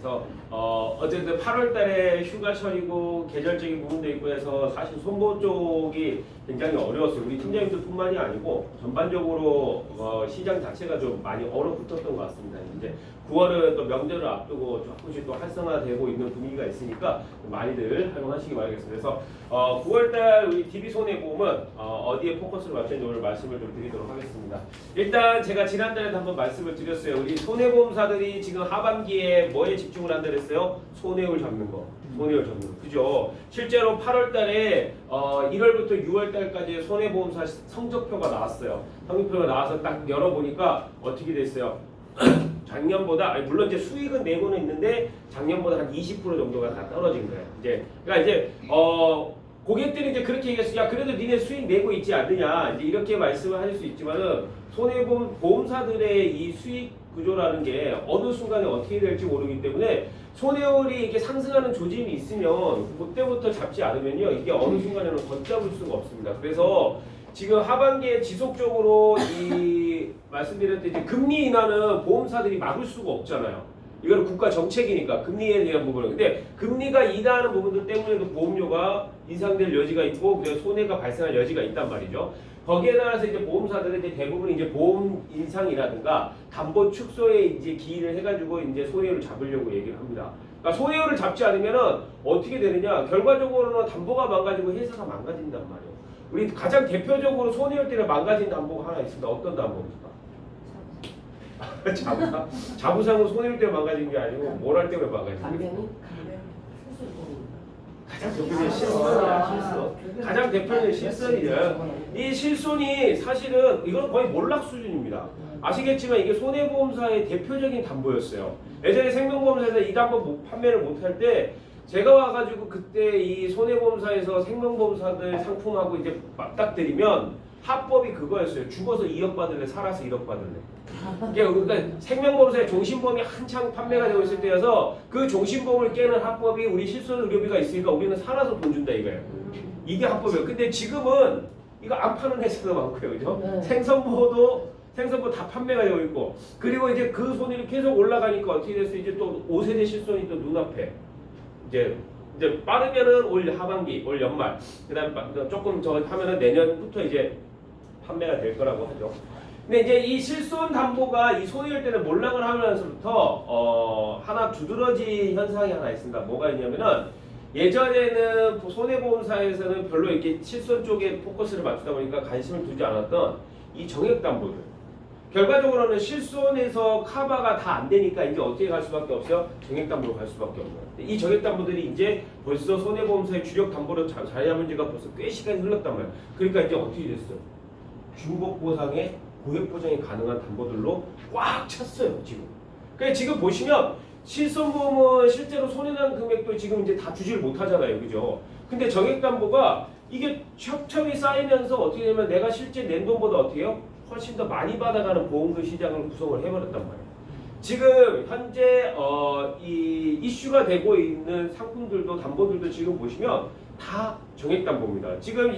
그래서 어쨌든 8월 달에 휴가철이고 계절적인 부분도 있고 해서 사실 손보 쪽이 굉장히 어려웠어요. 우리 팀장님들 뿐만이 아니고 전반적으로 시장 자체가 좀 많이 얼어붙었던 것 같습니다. 이제 9월은 또 명절을 앞두고 조금씩 또 활성화되고 있는 분위기가 있으니까 많이들 활용하시기 바라겠습니다. 그래서 9월달 우리 DB손해보험은 어디에 포커스를 맞췄는지 오늘 말씀을 좀 드리도록 하겠습니다. 일단 제가 지난달에도 한번 말씀을 드렸어요. 우리 손해보험사들이 지금 하반기에 뭐에 집중을 한다 그랬어요? 손해율 잡는 거. 손해율 잡는 거. 그죠? 실제로 8월달에 1월부터 6월달까지 손해보험사 성적표가 나왔어요. 성적표가 나와서 딱 열어보니까 어떻게 됐어요? 작년보다 물론 이제 수익은 내고는 있는데 작년보다 한 20% 정도가 다 떨어진 거예요. 그러니까 이제 고객들이 이제 그렇게 얘기했어요. 야 그래도 니네 수익 내고 있지 않느냐 이제 이렇게 말씀을 하실 수 있지만은 손해보험 보험사들의 이 수익 구조라는 게 어느 순간에 어떻게 될지 모르기 때문에 손해율이 이렇게 상승하는 조짐이 있으면 그때부터 잡지 않으면요 이게 어느 순간에는 걷잡을 수가 없습니다. 그래서 지금 하반기에 지속적으로 이 말씀드렸듯이 이제 금리 인하는 보험사들이 막을 수가 없잖아요. 이거는 국가 정책이니까 금리에 대한 부분은. 근데 금리가 인하하는 부분들 때문에도 보험료가 인상될 여지가 있고 그래서 손해가 발생할 여지가 있단 말이죠. 거기에 따라서 이제 보험사들은 이제 대부분 이제 보험 인상이라든가 담보 축소에 이제 기인을 해가지고 이제 손해율을 잡으려고 얘기를 합니다. 그러니까 손해율을 잡지 않으면은 어떻게 되느냐? 결과적으로는 담보가 망가지고 회사가 망가진단 말이에요. 우리 가장 대표적으로 손해율 때문에 망가진 담보가 하나 있습니다. 어떤 담보입니까? 자부상? 자부상은 손해율 때문에 망가진 게 아니고 뭘 할 때문에 망가진 거예요? 가장 대표적인 실손이야, 실손. 가장 대표적인 실손이죠. 이 실손이 사실은 이건 거의 몰락 수준입니다. 아시겠지만 이게 손해보험사의 대표적인 담보였어요. 예전에 생명보험사에서 이 담보 판매를 못할 때 제가 와가지고 그때 이 손해보험사에서 생명보험사들 상품하고 이제 맞닥뜨리면 합법이 그거였어요. 죽어서 2억 받을래, 살아서 1억 받을래. 그러니까 생명보험사의 종신보험이 한창 판매가 되고 있을 때여서 그 종신보험을 깨는 합법이 우리 실손의료비가 있으니까 우리는 살아서 돈 준다 이거예요. 이게 합법이에요. 근데 지금은 이거 안 파는 회사도 많고요, 그죠? 생선보도 생선보 다 판매가 되고 있고 그리고 이제 그 손익이 계속 올라가니까 어떻게 됐어요? 이제 또 5세대 실손이 또 눈앞에 이제 빠르면은 올 하반기, 올 연말, 그다음 조금 저 하면은 내년부터 이제 판매가 될 거라고 하죠. 근데 이제 이 실손 담보가 이 손해율 때는 몰락을 하면서부터 하나 두드러진 현상이 하나 있습니다. 뭐가 있냐면은 예전에는 손해보험사에서는 별로 이렇게 실손 쪽에 포커스를 맞추다 보니까 관심을 두지 않았던 이 정액 담보들. 결과적으로는 실손에서 카바가 다 안 되니까 이제 어떻게 갈 수밖에 없어요? 정액담보로 갈 수밖에 없는 거예요. 이 정액담보들이 이제 벌써 손해보험사의 주력 담보로 자리 잡은 지가 벌써 꽤 시간이 흘렀단 말이에요. 그러니까 이제 어떻게 됐어요? 중복 보상에 고액 보장이 가능한 담보들로 꽉 찼어요 지금. 그러니까 지금 보시면 실손보험은 실제로 손해난 금액도 지금 이제 다 주지를 못하잖아요, 그죠? 근데 정액담보가 이게 첩첩이 쌓이면서 어떻게 되면 내가 실제 낸 돈보다 어떻게 해요? 훨씬 더 많이 받아가는 보험금 시장을 구성을 해버렸단 말이에요. 지금 현재 이 이슈가 되고 있는 상품들도 담보들도 지금 보시면 다 정액담보입니다. 지금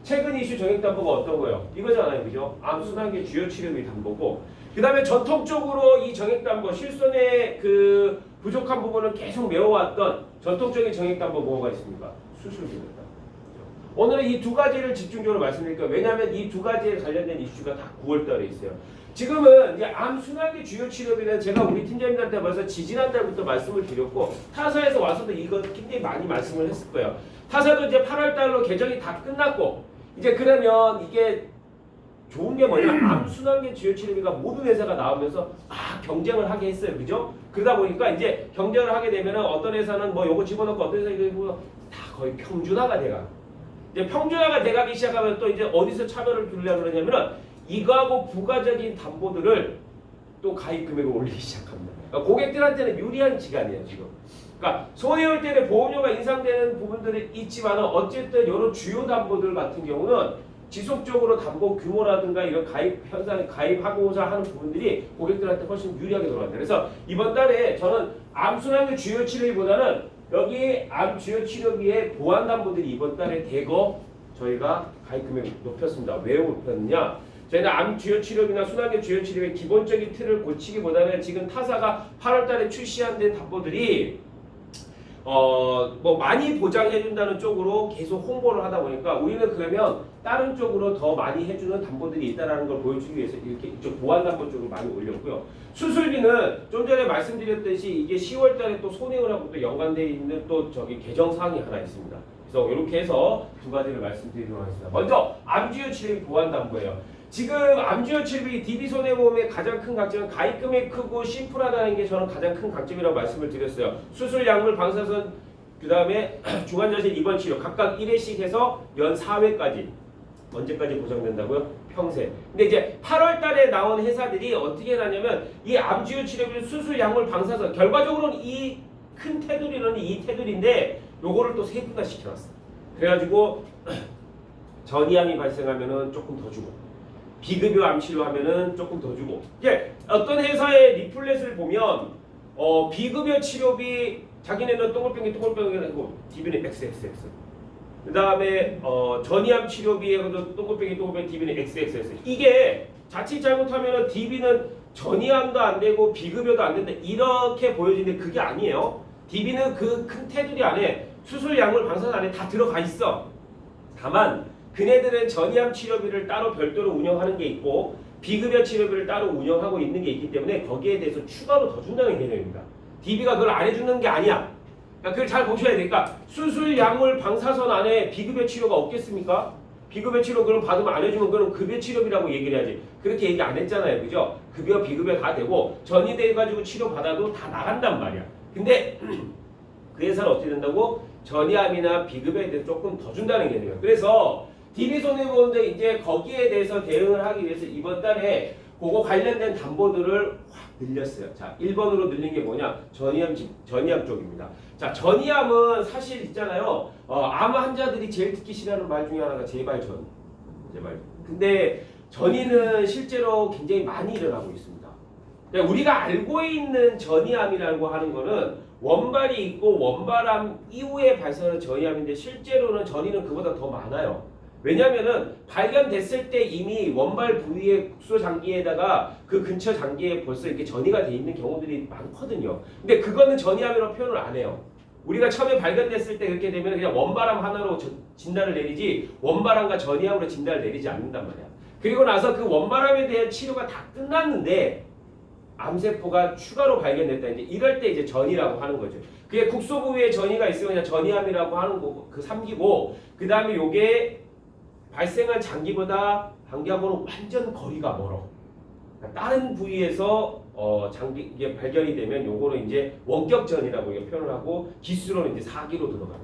최근 이슈 정액담보가 어떤 거예요? 이거잖아요, 그죠? 암 순환계 주요 치료비 담보고 그 다음에 전통적으로 이 정액담보 실손의 그 부족한 부분을 계속 메워왔던 전통적인 정액담보 뭐가 있습니까? 수술비입니다. 오늘은 이 두 가지를 집중적으로 말씀드릴게요. 왜냐하면 이 두 가지에 관련된 이슈가 다 9월달에 있어요. 지금은 이제 암 순환계 주요 치료비는 제가 우리 팀장님들한테 벌써 지지난달부터 말씀을 드렸고 타사에서 와서도 이거 굉장히 많이 말씀을 했을 거예요. 타사도 이제 8월달로 개정이 다 끝났고 이제 그러면 이게 좋은 게 뭐냐면 암 순환계 주요 치료비가 모든 회사가 나오면서 경쟁을 하게 했어요, 그죠? 그러다 보니까 이제 경쟁을 하게 되면은 어떤 회사는 뭐 요거 집어넣고 어떤 회사 이거 다 거의 평준화가 돼가. 이제 평준화가 돼가기 시작하면 또 이제 어디서 차별을 두려고 그러냐면은 이거하고 부가적인 담보들을 또 가입 금액을 올리기 시작합니다. 그러니까 고객들한테는 유리한 시간이에요 지금. 그러니까 손해율 때문에 보험료가 인상되는 부분들이 있지만 어쨌든 이런 주요 담보들 같은 경우는 지속적으로 담보 규모라든가 이런 가입 현상 가입하고자 하는 부분들이 고객들한테 훨씬 유리하게 돌아간다. 그래서 이번 달에 저는 암순환계 주요 치료비보다는 여기 암 주요 치료비의 보완 담보들이 이번 달에 대거 저희가 가입 금액을 높였습니다. 왜 높였느냐? 저희는 암 주요 치료비나 순환계 주요 치료의 기본적인 틀을 고치기보다는 지금 타사가 8월달에 출시한 된 담보들이 뭐 많이 보장해준다는 쪽으로 계속 홍보를 하다 보니까 우리는 그러면 다른 쪽으로 더 많이 해주는 담보들이 있다는 걸 보여주기 위해서 이렇게 이쪽 보안담보 쪽을 많이 올렸고요. 수술비는 좀 전에 말씀드렸듯이 이게 10월달에 또 손해운하고 또 연관되어 있는 또 저기 개정사항이 하나 있습니다. 그래서 이렇게 해서 두 가지를 말씀드리도록 하겠습니다. 먼저 암주요 치료비 보안담보예요. 지금 암주요 치료비 DB 손해보험의 가장 큰 강점은 가입금이 크고 심플하다는 게 저는 가장 큰 강점이라고 말씀을 드렸어요. 수술, 약물, 방사선, 그 다음에 중환자실 입원 치료 각각 1회씩 해서 연 4회까지 언제까지 보장된다고요? 평생. 근데 이제 8월 달에 나온 회사들이 어떻게 하냐면 이 암주요 치료비 수술, 약물, 방사선 결과적으로는 이 큰 테두리는 이 테두리인데 요거를 또 세분화 시켜놨어요. 그래가지고 전이암이 발생하면은 조금 더 주고 비급여 암 치료하면은 조금 더 주고 이게 어떤 회사의 리플렛을 보면 비급여 치료비 자기네는 똥골병이라고 DB는 XXX 그 다음에 전이암 치료비에 똥골병이 DB는 XXX 이게 자칫 잘못하면은 DB는 전이암도 안 되고 비급여도 안 된다 이렇게 보여지는데 그게 아니에요. DB는 그 큰 테두리 안에 수술, 약물, 방사선 안에 다 들어가 있어. 다만 그네들은 전이암 치료비를 따로 별도로 운영하는 게 있고 비급여 치료비를 따로 운영하고 있는 게 있기 때문에 거기에 대해서 추가로 더 준다는 개념입니다. DB가 그걸 안 해주는 게 아니야. 그러니까 그걸 잘 보셔야 되니까 수술, 약물, 방사선 안에 비급여 치료가 없겠습니까? 비급여 치료 그럼 받으면 안 해주면 그럼 급여 치료비라고 얘기를 해야지. 그렇게 얘기 안 했잖아요. 그죠? 급여, 비급여 다 되고 전이돼가지고 치료 받아도 다 나간단 말이야. 근데 그 회사는 어떻게 된다고? 전이암이나 비급여에 대해서 조금 더 준다는 개념이에요. 그래서 DB 손해보험도 이제 거기에 대해서 대응을 하기 위해서 이번 달에 그거 관련된 담보들을 확 늘렸어요. 자, 1번으로 늘린 게 뭐냐? 전이암 쪽입니다. 자, 전이암은 사실 있잖아요. 암 환자들이 제일 듣기 싫어하는 말 중에 하나가 제발. 근데 전이는 실제로 굉장히 많이 일어나고 있습니다. 그러니까 우리가 알고 있는 전이암이라고 하는 거는 원발이 있고 원발암 이후에 발생하는 전이암인데 실제로는 전이는 그보다 더 많아요. 왜냐면은 발견됐을 때 이미 원발 부위의 국소 장기에다가 그 근처 장기에 벌써 이렇게 전이가 돼 있는 경우들이 많거든요. 근데 그거는 전이암이라고 표현을 안 해요. 우리가 처음에 발견됐을 때 그렇게 되면 그냥 원발암 하나로 진단을 내리지 원발암과 전이암으로 진단을 내리지 않는단 말이야. 그리고 나서 그 원발암에 대한 치료가 다 끝났는데 암세포가 추가로 발견됐다. 이제 이럴 때 이제 전이라고 하는 거죠. 그게 국소 부위에 전이가 있으면 그냥 전이암이라고 하는 거고 그 3기고 그 다음에 요게 발생한 장기보다 단기하고는 완전 거리가 멀어. 그러니까 다른 부위에서 장기 이게 발견이 되면 요거는 이제 원격전이라고 표현을 하고 기수로는 이제 4기로 들어가는 거예요.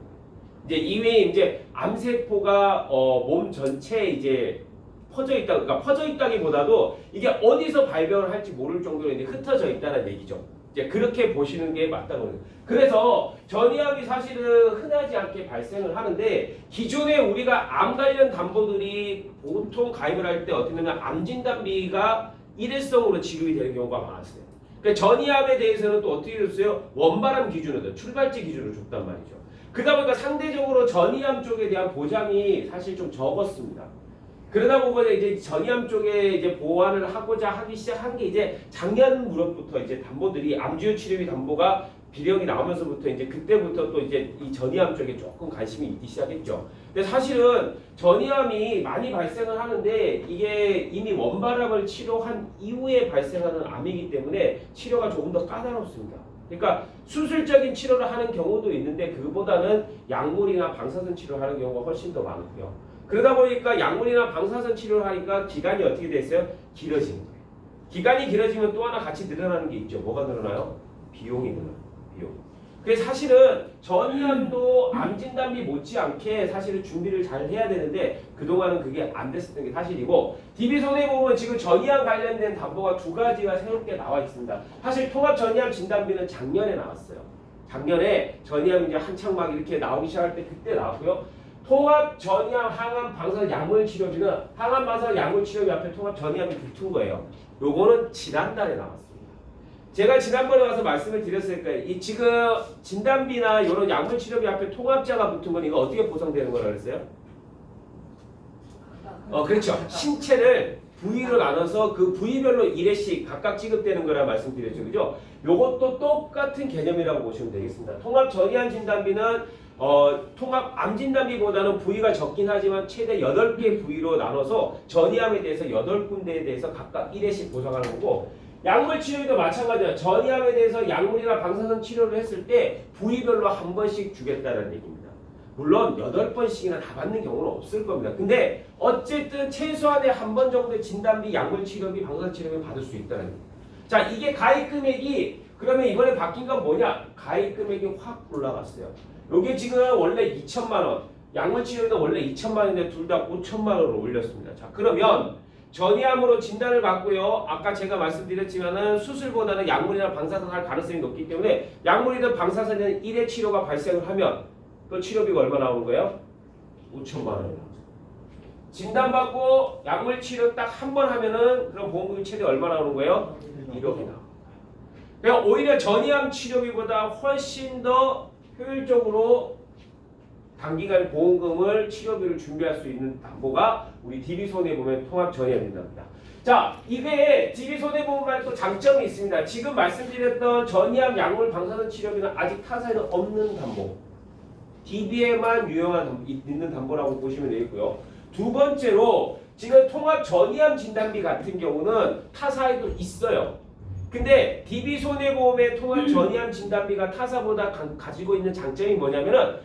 이제 이외에 이제 암세포가 몸 전체에 이제 퍼져 있다, 그러니까 퍼져 있다기보다도 이게 어디서 발병을 할지 모를 정도로 이제 흩어져 있다는 얘기죠. 이제 그렇게 보시는 게 맞다고 해요. 그래서 전이암이 사실은 흔하지 않게 발생을 하는데 기존에 우리가 암 관련 담보들이 보통 가입을 할 때 어떻게 되냐면 암 진단비가 일회성으로 지급이 되는 경우가 많았어요. 그러니까 전이암에 대해서는 또 어떻게 됐어요? 원발암 기준으로 출발지 기준으로 줬단 말이죠. 그러다 보니까 상대적으로 전이암 쪽에 대한 보장이 사실 좀 적었습니다. 그러다 보면 이제 전이암 쪽에 이제 보완을 하고자 하기 시작한 게 이제 작년 무렵부터 이제 담보들이 암주요 치료비 담보가 비령이 나오면서부터 이제 그때부터 또 이제 이 전이암 쪽에 조금 관심이 있기 시작했죠. 근데 사실은 전이암이 많이 발생을 하는데 이게 이미 원발암을 치료한 이후에 발생하는 암이기 때문에 치료가 조금 더 까다롭습니다. 그러니까 수술적인 치료를 하는 경우도 있는데 그보다는 약물이나 방사선 치료를 하는 경우가 훨씬 더 많고요. 그러다 보니까 약물이나 방사선 치료를 하니까 기간이 어떻게 됐어요? 길어지는 거예요. 기간이 길어지면 또 하나 같이 늘어나는 게 있죠. 뭐가 늘어나요? 비용이 늘어나요. 비용. 그래서 사실은 전이암도 암 진단비 못지않게 사실은 준비를 잘 해야 되는데 그동안은 그게 안 됐었던 게 사실이고 DB 손해보험은 지금 전이암 관련된 담보가 두 가지가 새롭게 나와 있습니다. 사실 통합 전이암 진단비는 작년에 나왔어요. 작년에 전이암 이제 한창 막 이렇게 나오기 시작할 때 그때 나왔고요. 통합 전이암 항암 방사선 약물 치료비는 항암 방사선 약물 치료비 앞에 통합 전이암이 붙은 거예요. 요거는 지난달에 나왔습니다. 제가 지난번에 와서 말씀을 드렸을 거예요. 이 지금 진단비나 이런 약물 치료비 앞에 통합자가 붙은 건 이거 어떻게 보상되는 거라 그랬어요? 그렇죠. 신체를 부위로 나눠서 그 부위별로 1회씩 각각 지급되는 거라 말씀드렸죠. 그죠? 요것도 똑같은 개념이라고 보시면 되겠습니다. 통합 전이암 진단비는 통합 암 진단비보다는 부위가 적긴 하지만 최대 8개 부위로 나눠서 전이암에 대해서 8군데에 대해서 각각 1회씩 보상하는 거고, 약물 치료도 마찬가지예요. 전이암에 대해서 약물이나 방사선 치료를 했을 때 부위별로 한 번씩 주겠다는 얘기입니다. 물론 8번씩이나 다 받는 경우는 없을 겁니다. 근데 어쨌든 최소한의 한 번 정도의 진단비, 약물 치료비, 방사선 치료비 받을 수 있다는 겁니다. 자, 이게 가입 금액이 그러면 이번에 바뀐 건 뭐냐? 가입 금액이 확 올라갔어요. 요게 지금 원래 2천만 원, 약물 치료도 원래 2천만 원인데 둘 다 5천만 원으로 올렸습니다. 자, 그러면 전이암으로 진단을 받고요. 아까 제가 말씀드렸지만은 수술보다는 약물이나 방사선 할 가능성이 높기 때문에 약물이든 방사선이든 1회 치료가 발생을 하면 그 치료비가 얼마 나오는 거예요? 5천만 원. 진단받고 약물 치료 딱 한 번 하면은 그럼 보험금이 최대 얼마 나오는 거예요? 1억이 나옵니다. 그러니까 오히려 전이암 치료비보다 훨씬 더 효율적으로 단기간 보험금을 치료비를 준비할 수 있는 담보가 우리 DB손해보험 통합 전이암 진단입니다. 자, 이게 DB손해보험만의 또 장점이 있습니다. 지금 말씀드렸던 전이암 약물 방사선 치료비는 아직 타사에는 없는 담보. DB에만 유용한 있는 담보라고 보시면 되겠고요. 두 번째로 지금 통합 전이암 진단비 같은 경우는 타사에도 있어요. 근데 DB손해보험의 통합 전이암 진단비가 타사보다 가지고 있는 장점이 뭐냐면은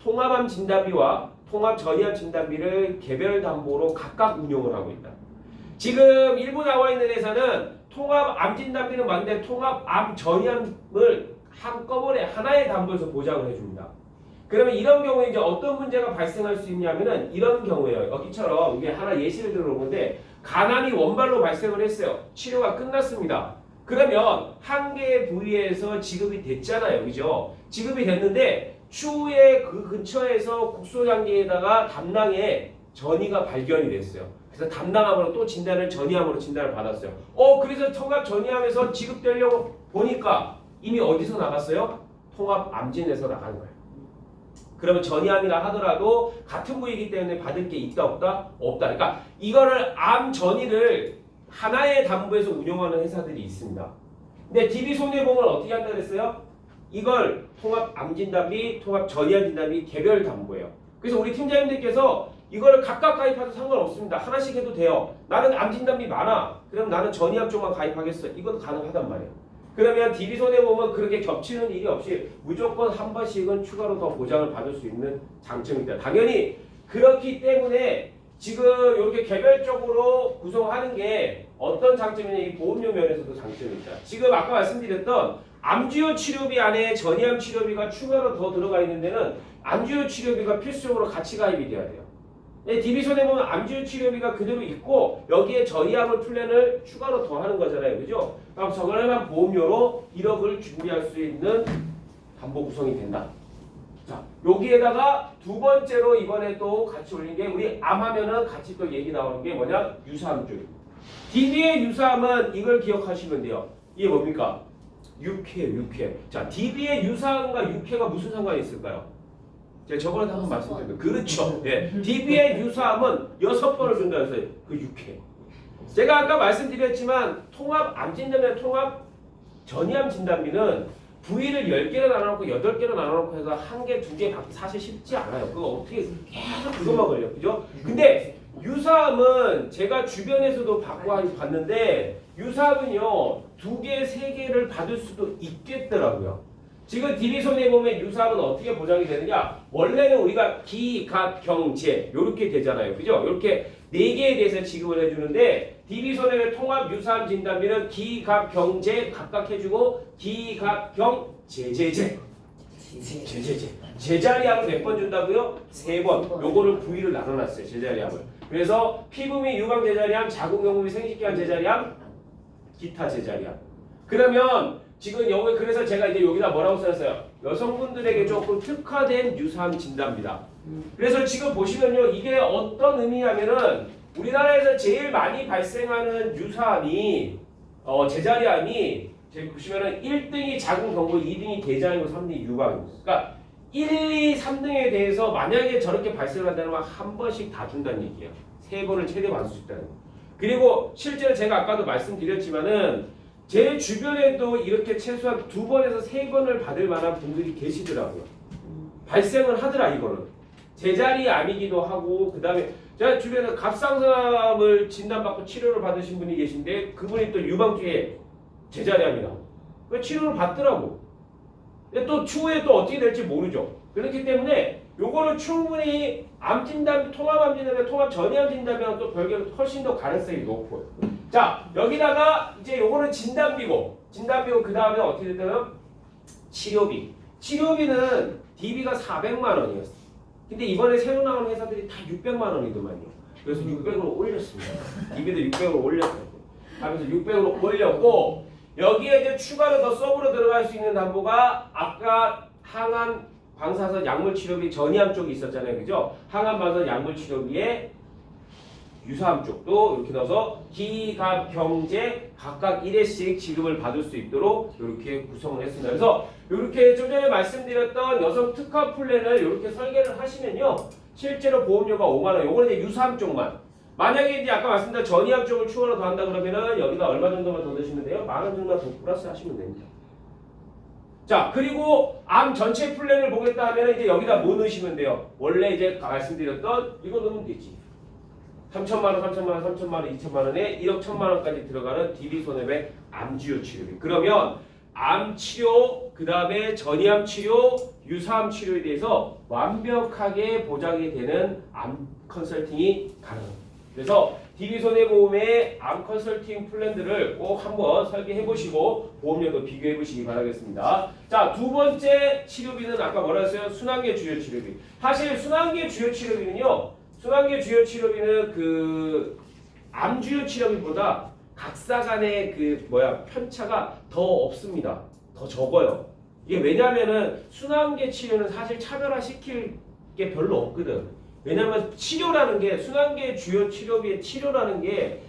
통합암 진단비와 통합 전이암 진단비를 개별 담보로 각각 운용을 하고 있다. 지금 일부 나와 있는 회사는 통합 암 진단비는 맞는데 통합 암 전이암을 한꺼번에 하나의 담보에서 보장을 해줍니다. 그러면 이런 경우에 이제 어떤 문제가 발생할 수 있냐면은 이런 경우에요. 여기처럼 이게 하나 예시를 들어보는데 간암이 원발로 발생을 했어요. 치료가 끝났습니다. 그러면 한 개의 부위에서 지급이 됐잖아요. 그죠? 지급이 됐는데 추후에 그 근처에서 국소장기에다가 담낭에 전이가 발견이 됐어요. 그래서 담낭암으로 또 전이암으로 진단을 받았어요. 그래서 통합 전이암에서 지급되려고 보니까 이미 어디서 나갔어요? 통합 암진에서 나간 거예요. 그러면 전이암이라 하더라도 같은 부위이기 때문에 받을 게 있다 없다? 없다. 그러니까 이거를 암 전이를 하나의 담보에서 운영하는 회사들이 있습니다. 근데 DB손해보험은 어떻게 한다 그랬어요? 이걸 통합 암진단비, 통합 전이암 진단비 개별 담보예요. 그래서 우리 팀장님들께서 이거를 각각 가입해도 상관없습니다. 하나씩 해도 돼요. 나는 암진단비 많아. 그럼 나는 전이암 쪽만 가입하겠어. 이것도 가능하단 말이에요. 그러면 DB손해보험은 그렇게 겹치는 일이 없이 무조건 한 번씩은 추가로 더 보장을 받을 수 있는 장점이 있다. 당연히 그렇기 때문에 지금 이렇게 개별적으로 구성하는 게 어떤 장점이냐, 이 보험료 면에서도 장점이 있다. 지금 아까 말씀드렸던 암주요 치료비 안에 전이암 치료비가 추가로 더 들어가 있는 데는 암주요 치료비가 필수적으로 같이 가입이 돼야 돼요. DB손해보험은 암주요 치료비가 그대로 있고 여기에 전이암을 플랜을 추가로 더 하는 거잖아요. 그죠? 그럼 저거만 보험료로 1억을 준비할 수 있는 담보 구성이 된다. 자, 여기에다가 두 번째로 이번에 또 같이 올린 게 우리 암하면은 같이 또 얘기 나오는 게 뭐냐? 유사암 쪽. DB의 유사암은 이걸 기억하시면 돼요. 이게 뭡니까? 육회. 자, DB의 유사암과 육회가 무슨 상관이 있을까요? 제가 저번에 한번 말씀드렸는데 그렇죠. 예. DB의 유사암은 6번을 준다 해서 그 육회. 제가 아까 말씀드렸지만 통합 암 진단비나 통합 전이암 진단비는 부위를 10개로 나눠놓고 8개로 나눠놓고 해서 1개, 2개 받기 사실 쉽지 않아요. 그거 어떻게 계속 그것만 걸려. 그죠? 근데 유사암은 제가 주변에서도 봤는데 유사암은요 2개, 3개를 받을 수도 있겠더라고요. 지금 DB손해보험의 유사암은 어떻게 보장이 되느냐? 원래는 우리가 기, 각, 경, 제 이렇게 되잖아요. 그죠? 이렇게 4개에 대해서 지급을 해주는데 DB손해보험 통합 유사암 진단비는 기, 각, 경, 제 각각 해주고 기, 각, 경, 제. 제자리암을 몇 번 준다고요? 3번. 요거를 부위를 나눠놨어요. 제자리암을. 그래서 피부 및 유방 제자리암, 자궁경부 및 생식기관 제자리암, 기타 제자리암. 그러면 지금 여기 그래서 제가 이제 여기다 뭐라고 써놨어요? 여성분들에게 조금 특화된 유사암 진단비다. 그래서 지금 보시면요, 이게 어떤 의미냐면은 우리나라에서 제일 많이 발생하는 유사암이 제자리암이 저기 보시면은 1등이 자궁경부, 2등이 대장이고 3등이 유방이고. 그러니까 1, 2, 3등에 대해서 만약에 저렇게 발생한다는 건 한 번씩 다 준다는 얘기예요. 3번을 최대 받을 수 있다는 거. 그리고 실제로 제가 아까도 말씀드렸지만은 제 주변에도 이렇게 최소한 2번에서 3번을 받을 만한 분들이 계시더라고요. 발생을 하더라 이거는. 제자리 암이기도 하고 그 다음에 제가 주변에 갑상선암을 진단받고 치료를 받으신 분이 계신데 그분이 또 유방주에 제자리암이라고 치료를 받더라고. 근데 또 추후에 또 어떻게 될지 모르죠. 그렇기 때문에 요거는 충분히 암 진단, 통합암 진단이나 통합 전이암 진단이랑 또 별개로 훨씬 더 가능성이 높고요. 자, 여기다가 이제 요거는 진단비고 그 다음에 어떻게 됐다면 치료비. 치료비는 DB가 400만 원이었어. 근데 이번에 새로 나온 회사들이 다 600만 원이더만요. 그래서 600으로 올렸습니다. DB도 600으로 올렸거든요. 하면서 600으로 올렸고 여기에 이제 추가로 더 서브로 들어갈 수 있는 담보가 아까 항암 방사선 약물 치료비 전이암 쪽이 있었잖아요. 그죠? 항암 방사선 약물 치료비에 유사암 쪽도 이렇게 넣어서 기갑 경제 각각 1회씩 지급을 받을 수 있도록 이렇게 구성을 했습니다. 그래서 이렇게 좀 전에 말씀드렸던 여성 특화 플랜을 이렇게 설계를 하시면요. 실제로 보험료가 5만 원. 요거는 이제 유사암 쪽만. 만약에 이제 아까 말씀드린 전이암 쪽을 추가로 더 한다 그러면은 여기다 얼마 정도만 더 넣으시면 돼요? 10,000원 정도만 더 플러스 하시면 됩니다. 자, 그리고 암 전체 플랜을 보겠다 하면 이제 여기다 뭐 넣으시면 돼요? 원래 이제 말씀드렸던 이거 넣으면 되지. 3천만 원, 3천만 원, 3천만 원, 2천만 원에 1억 1천만 원까지 들어가는 DB 손해배 암주요 치료비. 그러면 암 치료, 그 다음에 전이암 치료, 유사암 치료에 대해서 완벽하게 보장이 되는 암 컨설팅이 가능합니다. 그래서 DB손해보험의 암 컨설팅 플랜들을 꼭 한번 설계해 보시고 보험료도 비교해 보시기 바라겠습니다. 자, 두 번째 치료비는 아까 뭐라 했어요? 순환계 주요 치료비. 사실 순환계 주요 치료비는요. 순환계 주요 치료비는 그 암 주요 치료비보다 각사 간의 그 편차가 더 없습니다. 더 적어요. 이게 왜냐면은 순환계 치료는 사실 차별화 시킬 게 별로 없거든. 왜냐면 치료라는 게 순환계 주요 치료비의 치료라는 게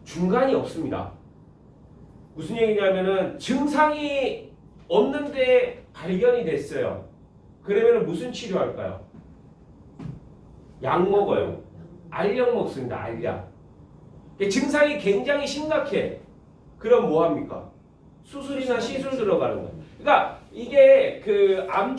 중간이 없습니다. 무슨 얘기냐면은 증상이 없는데 발견이 됐어요. 그러면은 무슨 치료할까요? 약 먹어요. 알약 먹습니다. 알약. 증상이 굉장히 심각해. 그럼 뭐 합니까? 수술이나 시술 들어가는 거예요. 그러니까 이게 그 암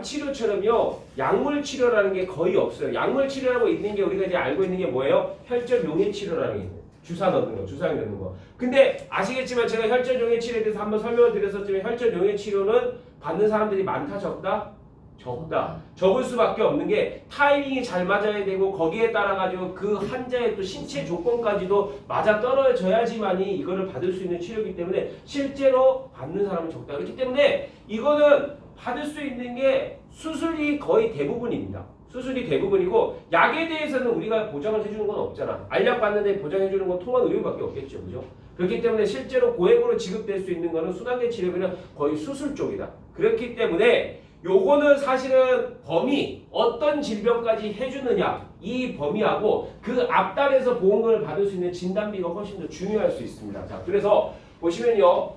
치료처럼요. 약물 치료라는 게 거의 없어요. 약물 치료라고 있는 게 우리가 이제 알고 있는 게 뭐예요? 혈전 용해 치료라는 게 있어요. 주사 넣는 거, 주사기 넣는 거. 근데 아시겠지만 제가 혈전 용해 치료에 대해서 한번 설명을 드렸었지만 혈전 용해 치료는 받는 사람들이 많다 적다? 적다. 적을 수밖에 없는 게 타이밍이 잘 맞아야 되고 거기에 따라 가지고 그 환자의 또 신체 조건까지도 맞아 떨어져야지만이 이거를 받을 수 있는 치료이기 때문에 실제로 받는 사람은 적다. 그렇기 때문에 이거는 받을 수 있는 게 수술이 거의 대부분입니다. 수술이 대부분이고 약에 대해서는 우리가 보장을 해주는 건 없잖아. 알약 받는데 보장해주는 건 통합의료밖에 없겠죠. 그죠? 그렇기 때문에 실제로 고액으로 지급될 수 있는 거는 순환계 치료비는 거의 수술 쪽이다. 그렇기 때문에 요거는 사실은 범위 어떤 질병까지 해주느냐 이 범위하고 그 앞단에서 보험금을 받을 수 있는 진단비가 훨씬 더 중요할 수 있습니다. 자, 그래서 보시면요.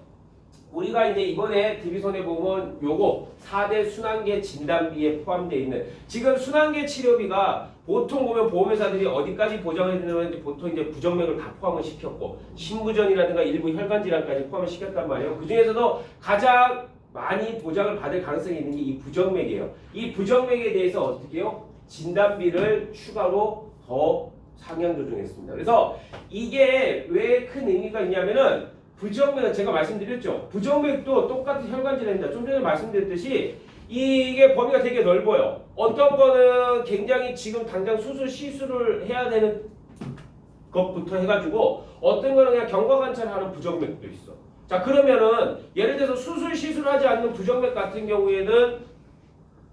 우리가 이제 이번에 DB손해보험은 요거 4대 순환계 진단비에 포함되어 있는 지금 순환계 치료비가 보통 보면 보험회사들이 어디까지 보장을 해주는지 보통 이제 부정맥을 다 포함을 시켰고 신부전이라든가 일부 혈관 질환까지 포함을 시켰단 말이에요. 그 중에서도 가장 많이 보장을 받을 가능성이 있는 게 이 부정맥이에요. 이 부정맥에 대해서 어떻게 해요? 진단비를 추가로 더 상향 조정했습니다. 그래서 이게 왜 큰 의미가 있냐면은 부정맥은 제가 말씀드렸죠. 부정맥도 똑같은 혈관 질환입니다. 좀 전에 말씀드렸듯이 이게 범위가 되게 넓어요. 어떤 거는 굉장히 지금 당장 수술 시술을 해야 되는 것부터 해가지고 어떤 거는 그냥 경과관찰하는 부정맥도 있어. 자, 그러면은 예를 들어서 수술 시술하지 않는 부정맥 같은 경우에는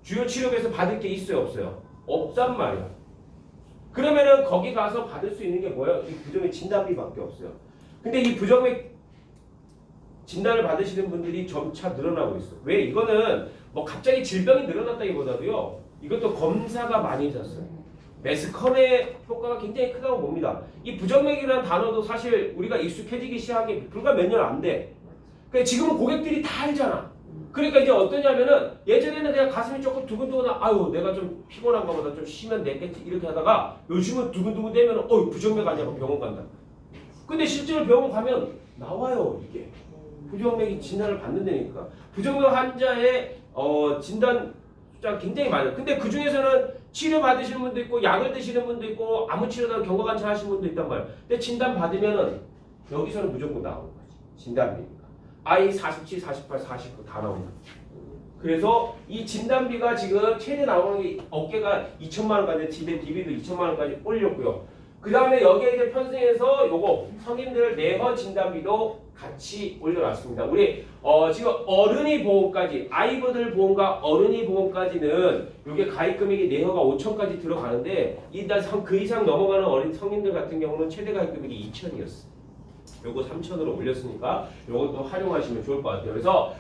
주요 치료비에서 받을 게 있어요, 없어요? 없단 말이야. 그러면은 거기 가서 받을 수 있는 게 뭐예요? 이 부정맥 진단비밖에 없어요. 근데 이 부정맥 진단을 받으시는 분들이 점차 늘어나고 있어. 왜? 이거는 뭐 갑자기 질병이 늘어났다기보다도요. 이것도 검사가 많이 졌어요. 매스컴의 효과가 굉장히 크다고 봅니다. 이 부정맥이라는 단어도 사실 우리가 익숙해지기 시작한 게 불과 몇 년 안 돼. 그러니까 지금은 고객들이 다 알잖아. 그러니까 이제 어떠냐면은 예전에는 그냥 가슴이 조금 두근두근 아유 내가 좀 피곤한가 보다 좀 쉬면 되겠지 이렇게 하다가 요즘은 두근두근 되면 부정맥 아니냐고 병원 간다. 근데 실제로 병원 가면 나와요 이게. 부정맥이 진단을 받는다니까. 부정맥 환자의 진단 숫자가 굉장히 많아요. 근데 그 중에서는 치료 받으시는 분도 있고 약을 드시는 분도 있고 아무 치료도 경과관찰 하시는 분도 있단 말이에요. 근데 진단 받으면은 여기서는 무조건 나오는 거지. 진단비니까. I 47, 48, 49 다 나온다. 그래서 이 진단비가 지금 최대 나오는 게 어깨가 2천만 원까지 DB도 2천만 원까지 올렸고요. 그 다음에 여기에 이제 편성해서 요거 성인들 내허 진단비도 같이 올려놨습니다. 우리 지금 어른이 보험까지 아이버들 보험과 어른이 보험까지는 요게 가입 금액이 내허가 5천까지 들어가는데 일단 그 이상 넘어가는 어린 성인들 같은 경우는 최대 가입 금액이 2천이었어요. 요거 3천으로 올렸으니까 요것도 활용하시면 좋을 것 같아요. 그래서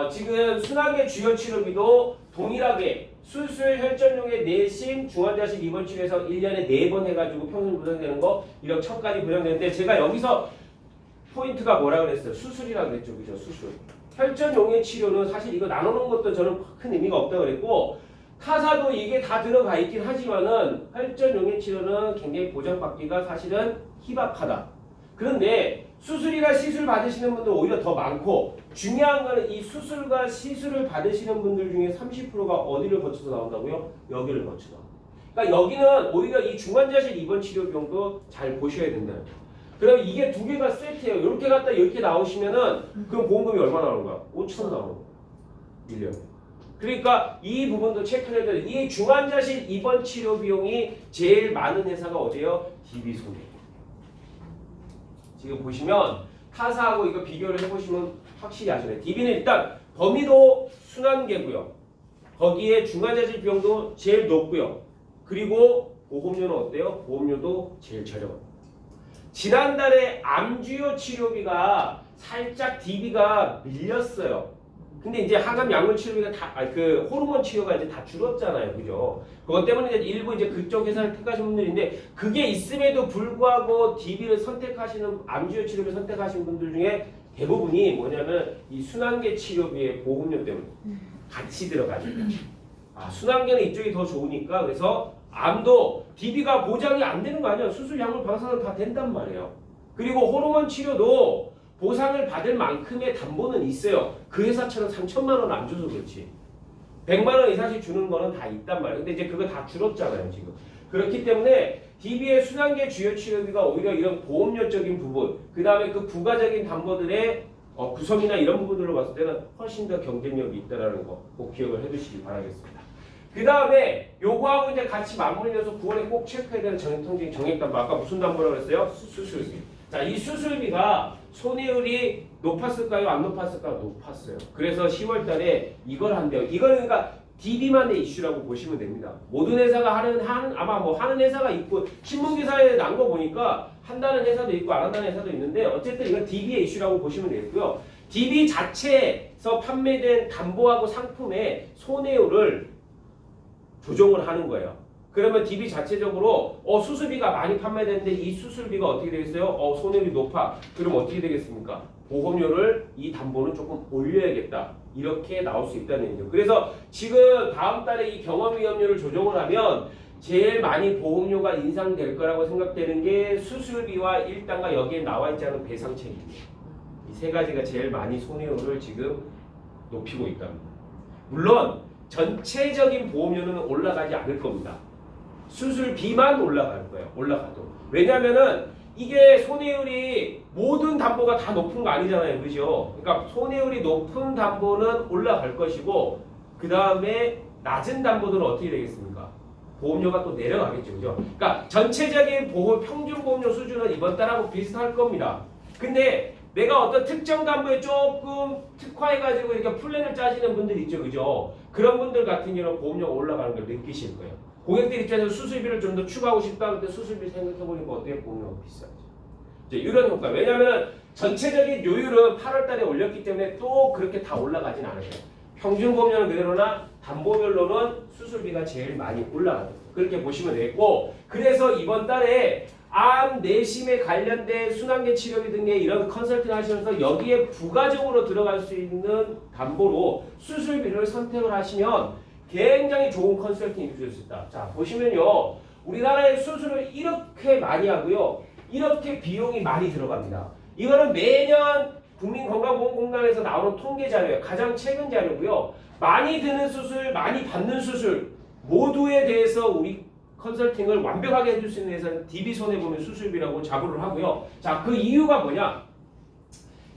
지금 순환계 주요 치료비도 동일하게 수술 혈전용의 내심 중환자실 입원 치료에서 1년에 4번 해가지고 평균 보장되는 거 1억 1,000까지 보장되는데 제가 여기서 포인트가 뭐라 그랬어요? 수술이라고 그랬죠. 그죠? 수술. 혈전용의 치료는 사실 이거 나눠놓은 것도 저는 큰 의미가 없다고 그랬고 타사도 이게 다 들어가 있긴 하지만은 혈전용의 치료는 굉장히 보장받기가 사실은 희박하다. 그런데 수술이나 시술 받으시는 분들 오히려 더 많고 중요한 거는 이 수술과 시술을 받으시는 분들 중에 30%가 어디를 거쳐서 나온다고요? 여기를 거쳐서 나온다. 그러니까 여기는 오히려 이 중환자실 입원 치료 비용도 잘 보셔야 된다는 거예요. 그럼 이게 두 개가 세트예요. 이렇게 갔다 이렇게 나오시면은 그럼 보험금이 얼마 나오는 거야? 5천 나오는 거야. 1년에. 그러니까 이 부분도 체크를 해야 돼요. 이 중환자실 입원 치료 비용이 제일 많은 회사가 어디예요? DB손해. 지금 보시면 타사하고 이거 비교를 해보시면 확실히 아시네. DB는 일단 범위도 순환계고요. 거기에 중환자실 비용도 제일 높고요. 그리고 보험료는 어때요? 보험료도 제일 저렴합니다. 지난달에 암주요 치료비가 살짝 DB가 밀렸어요. 근데 이제 항암 약물 치료비가 그 호르몬 치료가 이제 다 줄었잖아요. 그죠? 그것 때문에 이제 일부 이제 그쪽 회사를 택하신 분들인데 그게 있음에도 불구하고 DB를 선택하시는 암주요 치료를 선택하신 분들 중에 대부분이 뭐냐면 이 순환계 치료비의 보험료 때문에 같이 들어가니까. 순환계는 이쪽이 더 좋으니까 그래서 암도 DB가 보장이 안 되는 거 아니야. 수술 약물 방사능 다 된단 말이에요. 그리고 호르몬 치료도 보상을 받을 만큼의 담보는 있어요. 그 회사처럼 3천만 원 안 줘서 그렇지. 100만 원 이상씩 주는 거는 다 있단 말이에요. 근데 이제 그거 다 줄었잖아요, 지금. 그렇기 때문에 DB의 순환계 주요 치료비가 오히려 이런 보험료적인 부분, 그 다음에 그 부가적인 담보들의 구성이나 이런 부분들로 봤을 때는 훨씬 더 경쟁력이 있다는 거 꼭 기억을 해두시기 바라겠습니다. 그 다음에 요거하고 이제 같이 맞물려서 9월에 꼭 체크해야 되는 정액통진 정액담보. 아까 무슨 담보라고 했어요? 수술비. 자, 이 수술비가 손해율이 높았을까요? 안 높았을까요? 높았어요. 그래서 10월 달에 이걸 한대요. 이거는 그러니까 DB만의 이슈라고 보시면 됩니다. 모든 회사가 아마 뭐 하는 회사가 있고 신문기사에 난 거 보니까 한다는 회사도 있고 안 한다는 회사도 있는데 어쨌든 이건 DB의 이슈라고 보시면 되고요. DB 자체에서 판매된 담보하고 상품의 손해율을 조정을 하는 거예요. 그러면 DB 자체적으로 수술비가 많이 판매되는데 이 수술비가 어떻게 되겠어요? 손해율이 높아. 그럼 어떻게 되겠습니까? 보험료를 이 담보는 조금 올려야겠다. 이렇게 나올 수 있다는 얘기죠. 그래서 지금 다음 달에 이 경험위험료를 조정을 하면 제일 많이 보험료가 인상될 거라고 생각되는 게 수술비와 일당과 여기에 나와 있지 않은 배상책입니다. 이 세 가지가 제일 많이 손해율을 지금 높이고 있답니다. 물론 전체적인 보험료는 올라가지 않을 겁니다. 수술비만 올라갈 거예요. 올라가도. 왜냐면은 이게 손해율이 모든 담보가 다 높은 거 아니잖아요. 그죠? 그러니까 손해율이 높은 담보는 올라갈 것이고 그 다음에 낮은 담보들은 어떻게 되겠습니까? 보험료가 또 내려가겠죠. 그죠? 그러니까 전체적인 평균 보험료 수준은 이번 달하고 비슷할 겁니다. 근데 내가 어떤 특정 담보에 조금 특화해가지고 이렇게 플랜을 짜시는 분들 있죠. 그죠? 그런 분들 같은 경우는 보험료가 올라가는 걸 느끼실 거예요. 고객들 입장에서 수술비를 좀 더 추가하고 싶다 그때 수술비 생각해보니까 어떻게 보험료가 비싸죠. 이제 이런 효과. 왜냐하면 전체적인 요율은 8월 달에 올렸기 때문에 또 그렇게 다 올라가진 않아요. 평균 보험료는 그대로나 담보별로는 수술비가 제일 많이 올라가요. 그렇게 보시면 되겠고 그래서 이번 달에 암 내심에 관련된 순환계 치료비 등의 이런 컨설팅 하시면서 여기에 부가적으로 들어갈 수 있는 담보로 수술비를 선택을 하시면 굉장히 좋은 컨설팅이 될 수 있다. 자, 보시면요. 우리나라의 수술을 이렇게 많이 하고요. 이렇게 비용이 많이 들어갑니다. 이거는 매년 국민건강보험공단에서 나오는 통계 자료예요. 가장 최근 자료고요. 많이 드는 수술, 많이 받는 수술 모두에 대해서 우리 컨설팅을 완벽하게 해줄 수 있는 회사는 DB손해보험 수술비라고 자부를 하고요. 자, 그 이유가 뭐냐?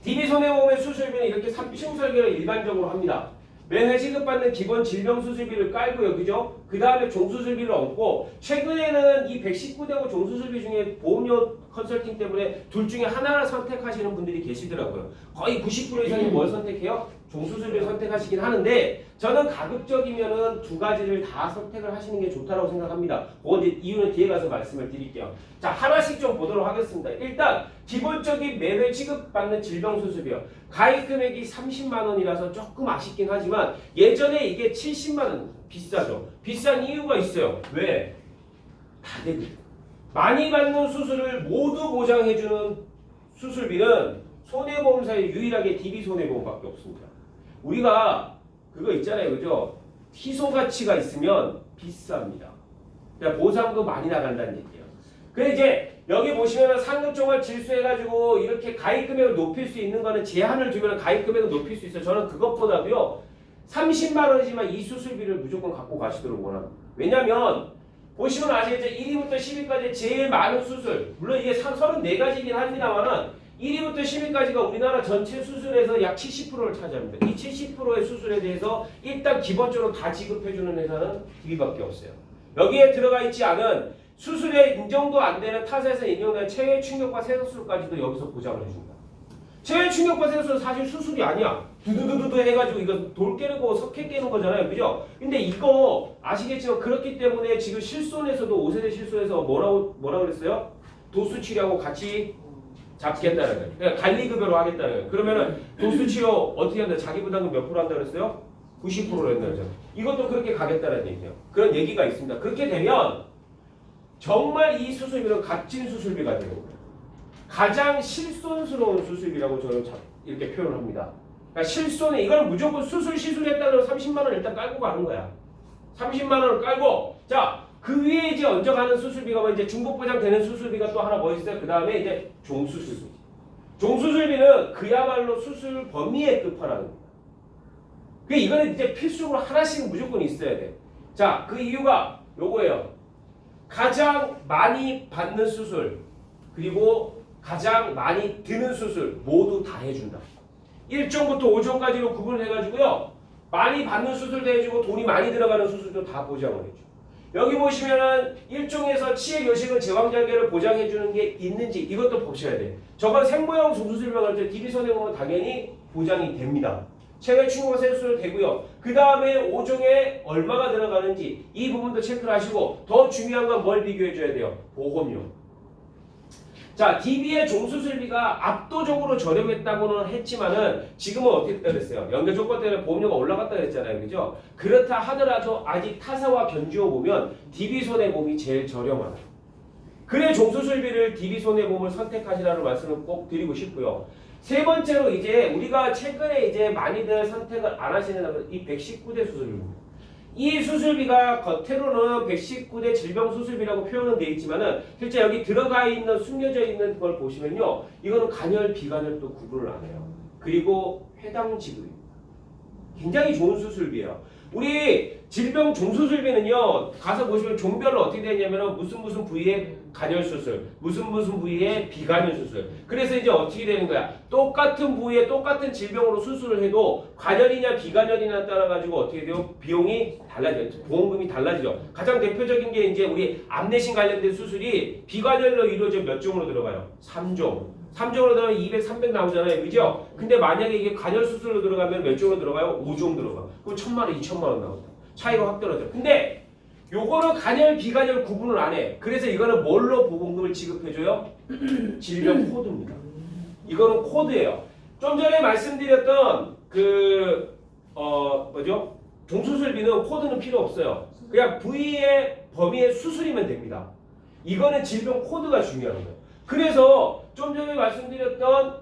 DB손해보험의 수술비는 이렇게 3층 설계를 일반적으로 합니다. 매회 지급받는 기본 질병 수술비를 깔고요. 그죠? 그 다음에 종수술비를 얹고 최근에는 이 119대고 종수술비 중에 보험료 컨설팅 때문에 둘 중에 하나를 선택하시는 분들이 계시더라고요. 거의 90% 이상이 뭘 선택해요? 종수술비를 선택하시긴 하는데 저는 가급적이면은 두 가지를 다 선택을 하시는 게 좋다고 생각합니다. 그건 이제 이유는 뒤에 가서 말씀을 드릴게요. 자, 하나씩 좀 보도록 하겠습니다. 일단 기본적인 매회 지급받는 질병수술비요. 가입 금액이 30만 원이라서 조금 아쉽긴 하지만 예전에 이게 70만 원 비싸죠. 비싼 이유가 있어요. 왜? 다대기. 많이 받는 수술을 모두 보장해주는 수술비는 손해보험사에 유일하게 DB손해보험밖에 없습니다. 우리가 그거 있잖아요. 그죠? 희소 가치가 있으면 비쌉니다. 그러니까 보상도 많이 나간다는 얘기예요. 그래 이제 여기 보시면 상급종을 질수해가지고 이렇게 가입 금액을 높일 수 있는 거는 제한을 두면 가입 금액을 높일 수 있어요. 저는 그것보다도요. 30만 원이지만 이 수술비를 무조건 갖고 가시도록 원합니다. 왜냐면 보시면 아시겠죠? 1위부터 10위까지 제일 많은 수술 물론 이게 34가지이긴 합니다만은 1위부터 10위까지가 우리나라 전체 수술에서 약 70%를 차지합니다. 이 70%의 수술에 대해서 일단 기본적으로 다 지급해주는 회사는 DB밖에 없어요. 여기에 들어가 있지 않은 수술에 인정도 안 되는 타사에서 인정된 체외 충격과 세수술까지도 여기서 보장을 해줍니다. 체외 충격과 세수술은 사실 수술이 아니야. 두두두두 해가지고 이거 돌 깨는 석회 깨는 거잖아요. 그죠? 근데 이거 아시겠지만 그렇기 때문에 지금 실손에서도 5세대 실손에서 뭐라고 그랬어요? 도수 치료하고 같이 잡겠다는 거예요. 그러니까 관리급여로 하겠다는 거예요. 그러면은 도수 치료 어떻게 한다? 자기 부담금 몇 프로 한다 그랬어요? 90%로 한다는 거죠. 이것도 그렇게 가겠다는 얘기예요. 그런 얘기가 있습니다. 그렇게 되면 정말 이 수술비는 값진 수술비가 되는 거예요. 가장 실손스러운 수술비라고 저는 이렇게 표현을 합니다. 그러니까 실손에 이걸 무조건 시술했다는 30만 원 일단 깔고 가는 거야. 30만 원을 깔고 자, 그 위에 이제 얹어가는 수술비가 뭐 이제 중복보장되는 수술비가 또 하나 뭐 있어요? 그 다음에 이제 종수술비. 종수술비는 그야말로 수술 범위의 끝판왕입니다. 이거는 이제 필수적으로 하나씩은 무조건 있어야 돼. 자, 그 이유가 요거예요. 가장 많이 받는 수술 그리고 가장 많이 드는 수술 모두 다 해준다. 1종부터 5종까지로 구분을 해가지고요. 많이 받는 수술도 해주고 돈이 많이 들어가는 수술도 다 보장을 해줘. 여기 보시면은 1종에서 치액 여식은 제왕절개를 보장해주는 게 있는지 이것도 보셔야 돼. 저건 생모형 종수술병 할 때 DB손해보험은 당연히 보장이 됩니다. 체외 충격과 세수술 되고요. 그 다음에 5종에 얼마가 들어가는지 이 부분도 체크를 하시고 더 중요한 건 뭘 비교해줘야 돼요? 보험료. 자, DB의 종수술비가 압도적으로 저렴했다고는 했지만은 지금은 어떻게 됐다 그랬어요? 연계 조건 때문에 보험료가 올라갔다 그랬잖아요. 그죠? 그렇다 하더라도 아직 타사와 견주어 보면 DB손해보험이 제일 저렴하다. 그래 종수술비를 DB손해보험을 선택하시라는 말씀을 꼭 드리고 싶고요. 세 번째로 이제 우리가 최근에 이제 많이들 선택을 안 하시는 이 119대 수술비입니다. 이 수술비가 겉으로는 119대 질병 수술비라고 표현은 되어 있지만은 실제 여기 들어가 있는 숨겨져 있는 걸 보시면요. 이거는 간헐, 비간헐도 구분을 안 해요. 그리고 회당 지급입니다. 굉장히 좋은 수술비예요. 우리 질병 종수술비는요. 가서 보시면 종별로 어떻게 되냐면은 무슨 부위에 간헐 수술, 무슨 부위에 비간헐 수술. 그래서 이제 어떻게 되는 거야? 똑같은 부위에 똑같은 질병으로 수술을 해도 간헐이냐 비간헐이냐 따라 가지고 어떻게 돼요? 비용이 달라져요. 보험금이 달라지죠. 가장 대표적인 게 이제 우리 암내신 관련된 수술이 비간헐로 이루어져 몇 종으로 들어가요? 3종. 3종으로 들어가면 200, 300 나오잖아요. 그죠? 근데 만약에 이게 간헐 수술로 들어가면 몇 종으로 들어가요? 5종 들어가. 그럼 1,000만 원, 2,000만 원 나온다. 차이가 확 떨어져. 근데 요거는 간헐, 비간헐 구분을 안 해. 그래서 이거는 뭘로 보험금을 지급해줘요? 질병 코드입니다. 이거는 코드예요. 좀 전에 말씀드렸던 뭐죠? 종수술비는 코드는 필요 없어요. 그냥 부위의 범위의 수술이면 됩니다. 이거는 질병 코드가 중요한 거예요. 그래서 좀 전에 말씀드렸던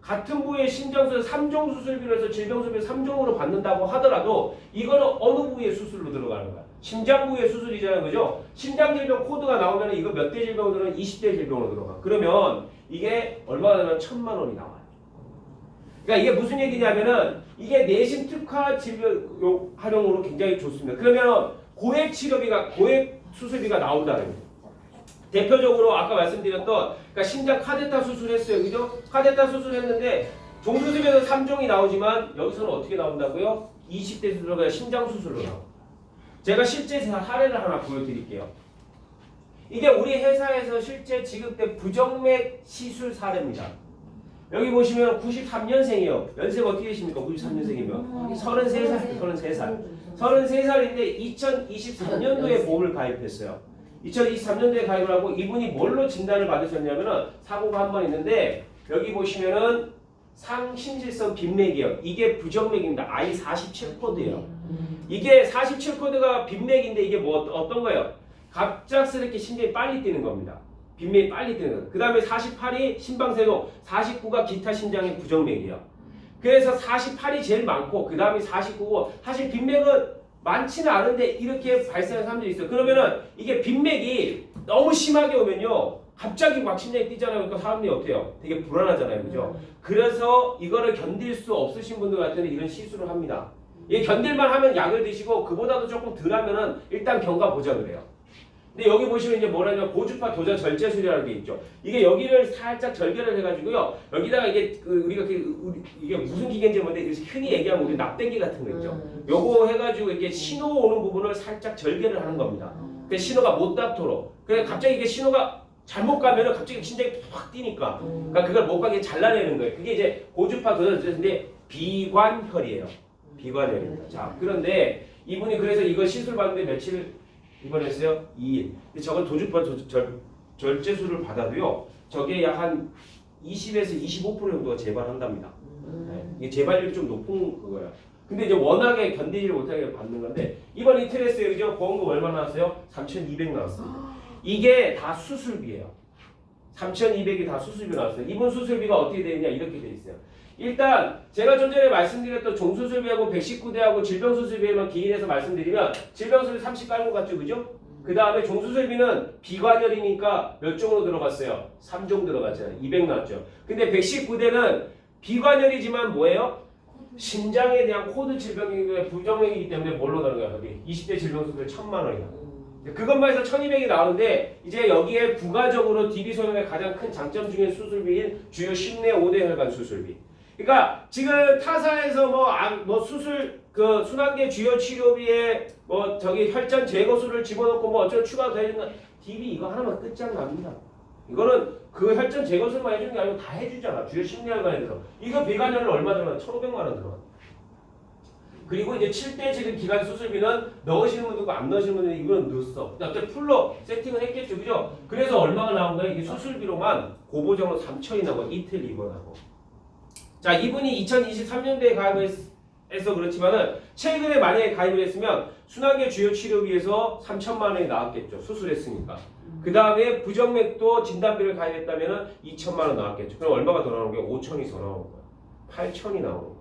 같은 부위의 신장수술 3종 수술비로 해서 질병수술비 3종으로 받는다고 하더라도 이거는 어느 부위의 수술로 들어가는 거야? 심장 부위의 수술이잖아요. 그죠? 심장질병 코드가 나오면 이거 몇 대 질병으로 들어가? 20대 질병으로 들어가. 그러면 이게 얼마가 되면 1,000만 원이 나와요. 그러니까 이게 무슨 얘기냐면은 이게 내심 특화 질병 활용으로 굉장히 좋습니다. 그러면 고액 치료비가 고액 수술비가 나온다는 거예요. 대표적으로 아까 말씀드렸던 그러니까 심장 카데타 수술했어요. 그죠? 카데타 수술했는데 종수술에서 3종이 나오지만 여기서는 어떻게 나온다고요? 20대 수술로 심장 수술로 나와요. 제가 실제 사례를 하나 보여드릴게요. 이게 우리 회사에서 실제 지급된 부정맥 시술 사례입니다. 여기 보시면 93년생이에요. 연세가 어떻게 되십니까? 93년생이면 33살, 33살. 33살인데 2023년도에 보험을 가입했어요. 2023년도에 가입을 하고 이분이 뭘로 진단을 받으셨냐면은 사고가 한 번 있는데 여기 보시면은 상심질성 빈맥이에요. 이게 부정맥입니다. I47 코드예요. 이게 47 코드가 빈맥인데 이게 뭐 어떤 거예요? 갑작스럽게 심장이 빨리 뛰는 겁니다. 빈맥이 빨리 뛰는 거예요. 그 다음에 48이 심방세동, 49가 기타 심장의 부정맥이에요. 그래서 48이 제일 많고 그 다음에 49고 사실 빈맥은 많지는 않은데 이렇게 발생하는 사람들이 있어요. 그러면은 이게 빈맥이 너무 심하게 오면요. 갑자기 막 심장이 뛰잖아요. 그러니까 사람들이 어때요? 되게 불안하잖아요. 그죠? 그래서 이거를 견딜 수 없으신 분들 같은 경우는 이런 시술을 합니다. 이게 견딜만 하면 약을 드시고 그보다도 조금 덜 하면은 일단 경과 보장을 해요. 근데 여기 보시면 이제 뭐라냐면 고주파 도자 절제술이라는 게 있죠. 이게 여기를 살짝 절개를 해가지고요. 여기다가 이게 우리가 이게 무슨 기계인지 모르는데 흔히 얘기하면 우리 납땜기 같은 거 있죠. 요거 해가지고 이렇게 신호 오는 부분을 살짝 절개를 하는 겁니다. 그 신호가 못 닿도록. 그래 갑자기 이게 신호가 잘못 가면은 갑자기 심장이 확 뛰니까. 그러니까 그걸 못 가게 잘라내는 거예요. 그게 이제 고주파 도자 절제술인데 비관혈이에요. 비관혈입니다. 자 그런데 이분이 그래서 이거 시술 받는데 며칠 입원했어요? 2일. 근데 저건 도주파 절제술을 받아도요. 저게 약 한 20에서 25% 정도가 재발한답니다. 네. 이게 재발률이 좀 높은 그거예요. 근데 이제 워낙에 견디지 못하게 받는 건데 이번 이틀 했어요. 그죠? 보험금 얼마 나왔어요? 3,200 나왔습니다. 이게 다 수술비예요. 3,200이 다 수술비 나왔어요. 이번 수술비가 어떻게 되느냐 이렇게 돼 있어요. 일단 제가 좀 전에 말씀드렸던 종수술비하고 119대하고 질병수술비에만 기인해서 말씀드리면 질병수술비 30 깔고 갔죠. 그죠? 그 다음에 종수술비는 비관혈이니까 몇 종으로 들어갔어요? 3종 들어갔잖아요. 200 나왔죠. 근데 119대는 비관혈이지만 뭐예요? 심장에 대한 코드 질병이 부정맥이기 때문에 뭘로 가는 거야? 여기 20대 질병수술비 1,000만 원이야. 그것만 해서 1,200이 나오는데 이제 여기에 부가적으로 DB 소형의 가장 큰 장점 중에 수술비인 주요 심내 5대 혈관 수술비. 그러니까 지금 타사에서 뭐 수술 그 순환계 주요 치료비에 뭐 저기 혈전 제거술을 집어넣고 뭐 어쩌고 추가 되는 DB 이거 하나만 끝장납니다. 이거는 그 혈전 제거술만 해주는 게 아니고 다 해주잖아. 주요 심내혈관에 들어. 이거 비관혈은 얼마 들어가? 1,500만 원 들어가. 그리고 이제 7대 지금 기간 수술비는 넣으시는 분들과 안 넣으시는 분들은 이거는 넣었어. 어차피 풀로 세팅을 했겠죠. 그죠? 그래서 얼마가 나온 거야? 이게 수술비로만 고보정으로 3,000이 나오고 이틀 입원하고. 자, 이분이 2023년도에 가입해서 그렇지만은 최근에 만약에 가입을 했으면 순환계 주요 치료비에서 3,000만 원이 나왔겠죠. 수술했으니까. 그 다음에 부정맥도 진단비를 가입했다면은 2,000만 원 나왔겠죠. 그럼 얼마가 더 나오는 거야? 5,000이 더 나오는 거야. 8,000이 나오는 거야.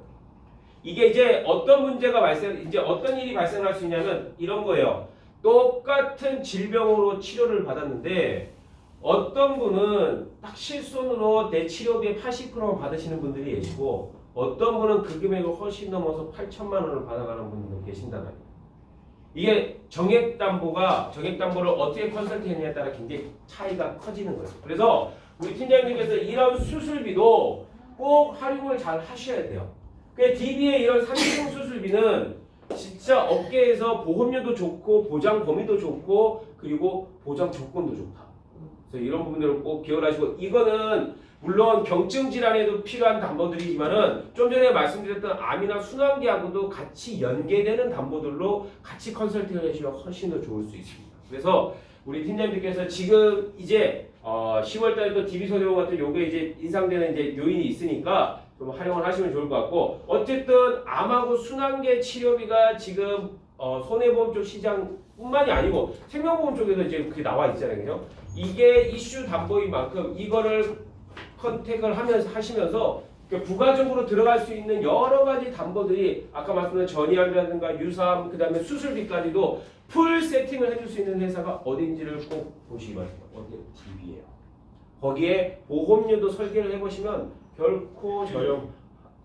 이게 이제 어떤 문제가 이제 어떤 일이 발생할 수 있냐면 이런 거예요. 똑같은 질병으로 치료를 받았는데 어떤 분은 딱 실손으로 내 치료비의 80%만 받으시는 분들이 계시고 어떤 분은 그 금액을 훨씬 넘어서 8,000만 원을 받아가는 분들도 계신다는 거예요. 이게 정액담보를 어떻게 컨설팅했냐에 따라 굉장히 차이가 커지는 거예요. 그래서 우리 팀장님께서 이런 수술비도 꼭 활용을 잘 하셔야 돼요. 그 DB의 이런 3종 수술비는 진짜 업계에서 보험료도 좋고 보장 범위도 좋고 그리고 보장 조건도 좋다. 그래서 이런 부분들을 꼭 기억을 하시고 이거는 물론 경증 질환에도 필요한 담보들이지만은 좀 전에 말씀드렸던 암이나 순환계하고도 같이 연계되는 담보들로 같이 컨설팅을 해주시면 훨씬 더 좋을 수 있습니다. 그래서 우리 팀장님께서 지금 이제 10월달에 또 DB 소대보험 같은 요게 이제 인상되는 이제 요인이 있으니까 좀 활용을 하시면 좋을 것 같고 어쨌든 암하고 순환계 치료비가 지금 손해보험 쪽 시장뿐만이 아니고 생명보험 쪽에도 이제 그게 나와 있잖아요. 그죠? 이게 이슈 담보인 만큼 이거를 컨택을 하시면서 부가적으로 들어갈 수 있는 여러 가지 담보들이 아까 말씀드린 전이함이라든가 유사함 그다음에 수술비까지도 풀 세팅을 해줄 수 있는 회사가 어딘지를 꼭 보시기 바랍니다. 어디 DB예요. 거기에 보험료도 설계를 해보시면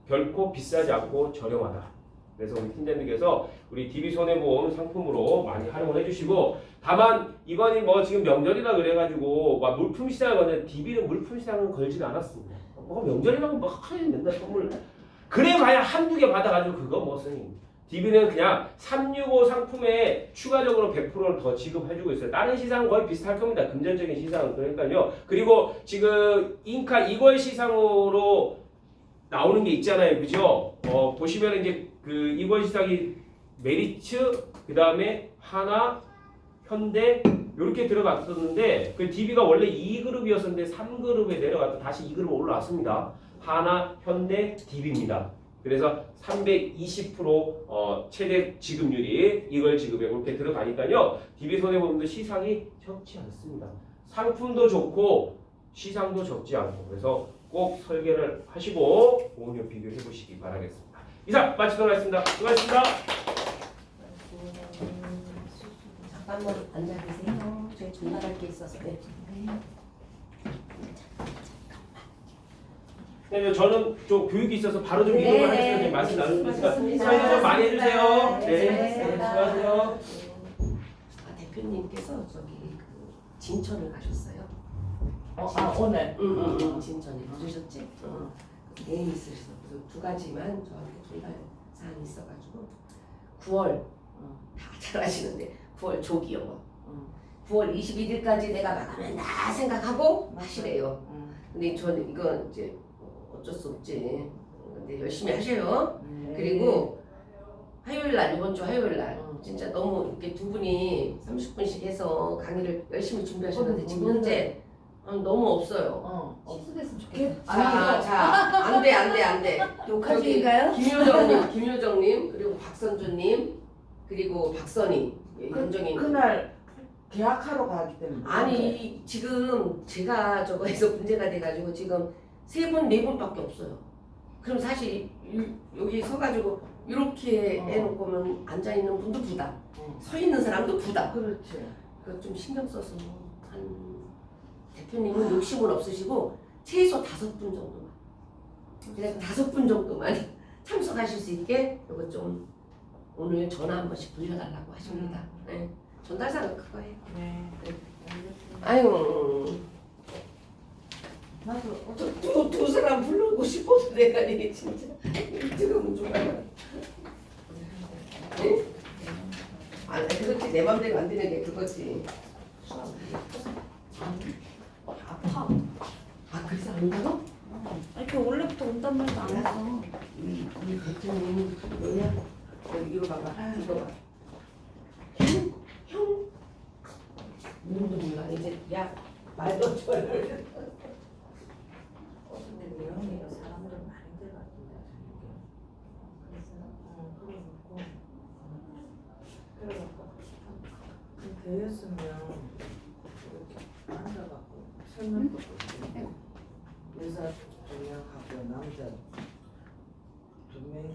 결코 비싸지 않고 저렴하다. 그래서 우리 팀장님께서 우리 DB 손해보험 상품으로 많이 활용을 해주시고 다만 이번이 뭐 지금 명절이라 그래가지고 막 물품 시장을 거는 DB는 물품 시장은 걸지는 않았습니다. 뭐 명절이라고 막 하루에 맨날 선물 그래봐야 한두 개 받아가지고 그거 뭐 쓰니 DB는 그냥 365 상품에 추가적으로 100%를 더 지급해주고 있어요. 다른 시장은 거의 비슷할 겁니다. 금전적인 시장은. 그러니까요. 그리고 지금 인카 이걸 시상으로 나오는 게 있잖아요. 그죠? 보시면 이제 그 이걸 시상이 메리츠, 그 다음에 하나, 현대 이렇게 들어갔었는데 그 DB가 원래 2그룹이었었는데 3그룹에 내려갔다 다시 2그룹 올라왔습니다. 하나, 현대, DB입니다. 그래서 320% 최대 지급률이 이걸 지급에 그렇게 들어가니까요. DB 손해보험도 시상이 적지 않습니다. 상품도 좋고 시상도 적지 않고 그래서 꼭 설계를 하시고 보험료 비교해 보시기 바라겠습니다. 이상 마치도록 하겠습니다. 수고하셨습니다. 잠깐만 앉아 계세요. 저희 전달할 게 있어서. 네. 네, 저는 좀 교육이 있어서 바로 좀 이동을 하겠습니다. 좀 말씀 나누겠습니다. 설명 좀 많이 해주세요. 네, 수고하세요. 대표님께서 저기 그 진천을 가셨어요. 오늘. 진천에 늦으셨지? 내일 있으셔서 그래서 두 가지만 저한테 전달 사항이 있어가지고 9월 다 잘하시는데 9월 조기요. 9월 21일까지 내가 마감한다 생각하고 하시래요. 근데 저는 이건 이제 어쩔 수 없지. 근데 열심히 하셔요. 그리고 화요일 날 이번 주 화요일 날 진짜 너무 이렇게 두 분이 30분씩 해서 강의를 열심히 준비하셨는데 지금 현재 너무 없어요. 없으셨으면 좋겠다. 안돼. 욕하시니까요? 김효정님 그리고 박선주님 그리고 박선희 윤정인. 그날 계약하러 가기 때문에. 아니 지금 제가 저거에서 문제가 돼가지고 지금 3분 4분밖에 없어요. 그럼 사실 여기 서가지고 이렇게 해놓고는 앉아 있는 분도 부담, 서 있는 사람도 부담. 그렇지. 그거 좀 신경 써서 한 대표님은 욕심은 없으시고 최소 5분 정도만. 그냥 5분 정도만 참석하실 수 있게 이거 좀 오늘 전화 한 번씩 돌려달라고 하십니다. 네. 전달사가 그거예요. 네. 아유. 나도 두 사람 부르고 싶어서 내가 이게 진짜 들으면 좋아요. 네? 아, 그렇지 내 맘대로 안 되는 게 그거지. 아파. 아 그래서 안다고? 아니 그 원래부터 온단 말도 안 했어. 우리 대표님 뭐냐? 이거 봐봐. 이거 봐. 형. 이름도 몰라. 이제 야 말도 줘요. 근데 내용이 사람들은 많이 들어갔던데. 그래갖고 되었으면 이렇게 앉아갖고 설명도 보시고 여자 두 명하고 남자